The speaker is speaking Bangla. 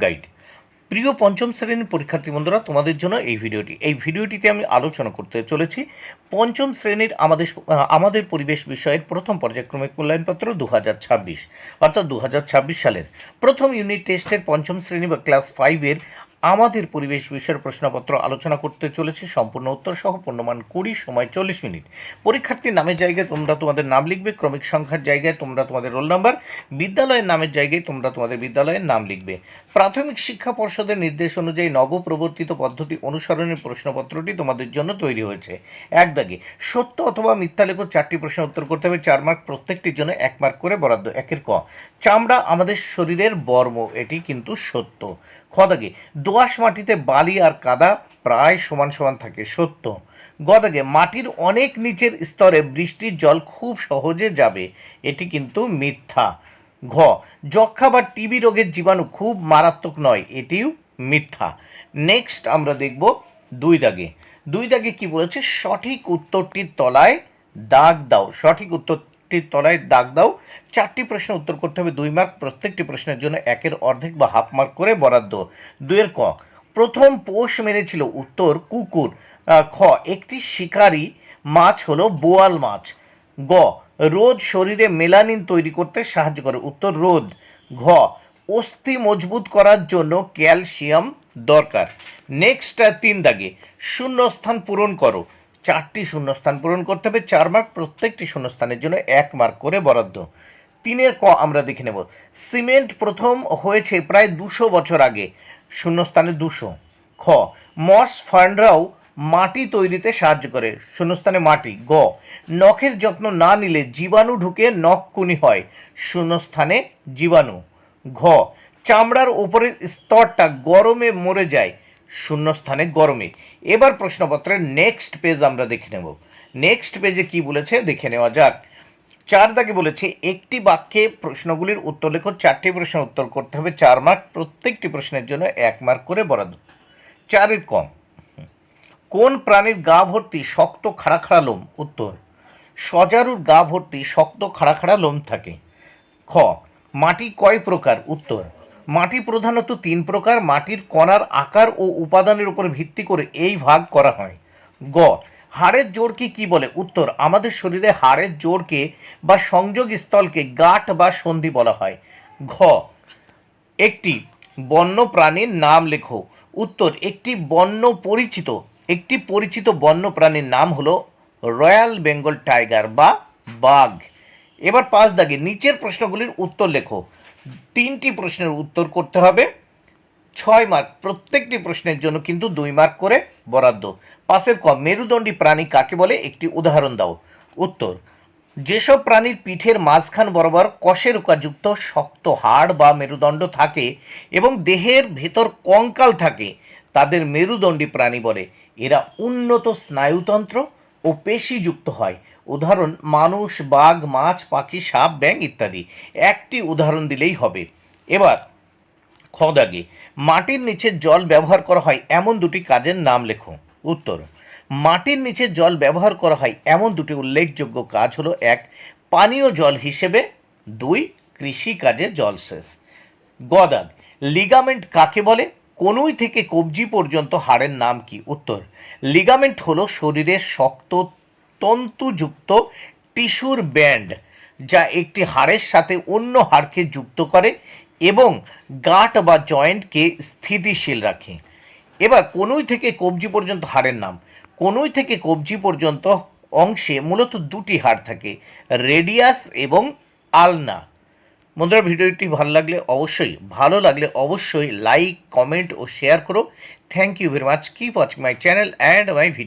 গাইড। প্রিয় পঞ্চম শ্রেণীর পরীক্ষার্থী বন্ধুরা, তোমাদের জন্য এই ভিডিওটিতে আমি আলোচনা করতে চলেছি পঞ্চম শ্রেণীর আমাদের পরিবেশ বিষয়ের প্রথম পর্যায়ক্রমিক মূল্যায়নপত্র 2026, অর্থাৎ 2026 সালের প্রথম ইউনিট টেস্টের পঞ্চম শ্রেণী বা ক্লাস 5-এর আমাদের পরিবেশ বিষয়ের প্রশ্নপত্র আলোচনা করতে চলেছি। সম্পূর্ণ উত্তর সহ পূর্ণমান 20, সময় 40 মিনিট। পরীক্ষার্থীর নামের জায়গায় তোমরা তোমাদের নাম লিখবে, ক্রমিক সংখ্যার জায়গায় তোমরা তোমাদের রোল নাম্বার, বিদ্যালয়ের নামের জায়গায় তোমরা তোমাদের বিদ্যালয়ের নাম লিখবে। প্রাথমিক শিক্ষা পর্ষদের নির্দেশ অনুযায়ী নবপ্রবর্তিত পদ্ধতি অনুসরণের প্রশ্নপত্রটি তোমাদের জন্য তৈরি হয়েছে। এক দাগে সত্য অথবা মিথ্যা লেখো 4টি প্রশ্নের উত্তর করতে হবে, 4 মার্ক, প্রত্যেকটির জন্য 1 মার্ক করে বরাদ্দ। একের ক, চামড়া আমাদের শরীরের বর্ম, এটি কিন্তু সত্য। খ দাগে দোআঁশ মাটিতে বালি আর কাদা প্রায় সমান সমান থাকে, সত্য। গ দাগে মাটির অনেক নিচের স্তরে বৃষ্টির জল খুব সহজে যাবে, এটি কিন্তু মিথ্যা। ঘ, যক্ষা বা টিবি রোগের জীবাণু খুব মারাত্মক নয়, এটিও মিথ্যা। নেক্সট আমরা দেখব দুই দাগে কি বলেছে, সঠিক উত্তরটির তলায় দাগ দাও। সঠিক উত্তরটির তলায় দাগ দাও। 4টি প্রশ্নের উত্তর করতে হবে, 2 মার্ক, প্রত্যেকটি প্রশ্নের জন্য 1-এর অর্ধেক বা হাফ মার্ক করে বরাদ্দ। 2-এর ক, প্রথম পোষ মেনেছিল, উত্তর কুকুর। খ, একটি শিকারী মাছ হলো বোয়াল মাছ। গ, রোদ শরীরে মেলানিন তৈরি করতে সাহায্য করে, উত্তর রোদ। ঘ, অস্থি মজবুত করার জন্য ক্যালসিয়াম দরকার। নেক্সট 3 দাগে শূন্যস্থান পূরণ করো। 4টি শূন্যস্থান পূরণ করতে হবে, 4 মার্ক, প্রত্যেকটি শূন্যস্থানের জন্য 1 মার্ক করে বরাদ্দ। 3-এর ক আমরা দেখে নেব, সিমেন্ট প্রথম হয়েছে প্রায় 200 বছর আগে, শূন্যস্থানে 200। খ, মস ফান্ডরাও মাটি তৈরিতে সাহায্য করে, শূন্যস্থানে মাটি। গ, নখের যত্ন না নিলে জীবাণু ঢুকে নখকুনি হয়, শূন্যস্থানে জীবাণু। ঘ, চামড়ার উপরের স্তরটা গরমে মরে যায়, শূন্যস্থানে গরমে। এবার প্রশ্নপত্রের নেক্সট পেজ আমরা দেখে নেব। নেক্সট পেজে কি বলেছে দেখে নেওয়া যাক। 4 দাগে বলেছে একটি বাক্যে প্রশ্নগুলির উত্তর লেখো। 4টি প্রশ্নের উত্তর করতে হবে, 4 মার্ক, প্রত্যেকটি প্রশ্নের জন্য 1 মার্ক করে বরাদ্দ। 4-এর কম, কোন প্রাণীর গা ভর্তি শক্ত খাড়া খাড়া লোম, উত্তর সজারুর গা ভর্তি শক্ত খাড়া খাড়া লোম থাকে। খ, মাটি কয় প্রকার, উত্তর মাটি প্রধানত 3 প্রকার, মাটির কণার আকার ও উপাদানের উপর ভিত্তি করে এই ভাগ করা হয়। গ, হাড়ের জোড়কে কি বলে, উত্তর আমাদের শরীরে হাড়ের জোড়কে বা সংযোগ স্থলকে গাঁট বা সন্ধি বলা হয়। ঘ, একটি বন্য প্রাণীর নাম লেখো, উত্তর একটি পরিচিত বন্য প্রাণীর নাম হলো রয়্যাল বেঙ্গল টাইগার বা বাঘ। এবার 5 দাগে নিচের প্রশ্নগুলির উত্তর লেখো। 3টি প্রশ্নের উত্তর করতে হবে, 6 মার্ক, প্রত্যেকটি প্রশ্নের জন্য কিন্তু 2 মার্ক করে বরাদ্দ। 5-এর ক, মেরুদণ্ডী প্রাণী কাকে বলে, একটি উদাহরণ দাও। উত্তর যেসব প্রাণীর পিঠের মাঝখান বরাবর কশেরুকাযুক্ত শক্ত হাড় বা মেরুদণ্ড থাকে এবং দেহের ভেতর কঙ্কাল থাকে তাদের মেরুদণ্ডী প্রাণী বলে। এরা উন্নত স্নায়ুতন্ত্র ও পেশিযুক্ত হয়। উদাহরণ মানুষ, বাঘ, মাছ, পাখি, সাপ, ব্যাঙ ইত্যাদি। একটি উদাহরণ দিলেই হবে। এবার খ দাগে মাটির নিচে জল ব্যবহার করা হয় এমন 2টি কাজের নাম লেখো। উত্তর মাটির নিচে জল ব্যবহার করা হয় এমন 2টি উল্লেখযোগ্য কাজ হলো, 1 পানীয় জল হিসেবে, 2 কৃষি কাজে জলসেচ। গ দাগ লিগামেন্ট কাকে বলে, কনুই থেকে কবজি পর্যন্ত হাড়ের নাম কি, উত্তর লিগামেন্ট হলো শরীরের শক্ত তন্তুযুক্ত টিস্যুর ব্যান্ড যা একটি হাড়ের সাথে অন্য হাড়কে যুক্ত করে এবং গাঁট বা জয়েন্টকে স্থিতিশীল রাখে। এবার কনুই থেকে কবজি পর্যন্ত হাড়ের নাম। কনুই থেকে কবজি পর্যন্ত অংশে মূলত 2টি হাড় থাকে, রেডিয়াস এবং আলনা। বন্ধুরা, ভিডিওটি ভালো লাগলে অবশ্যই লাইক, কমেন্ট ও শেয়ার করো। Thank you very much. Keep watching my channel and my video.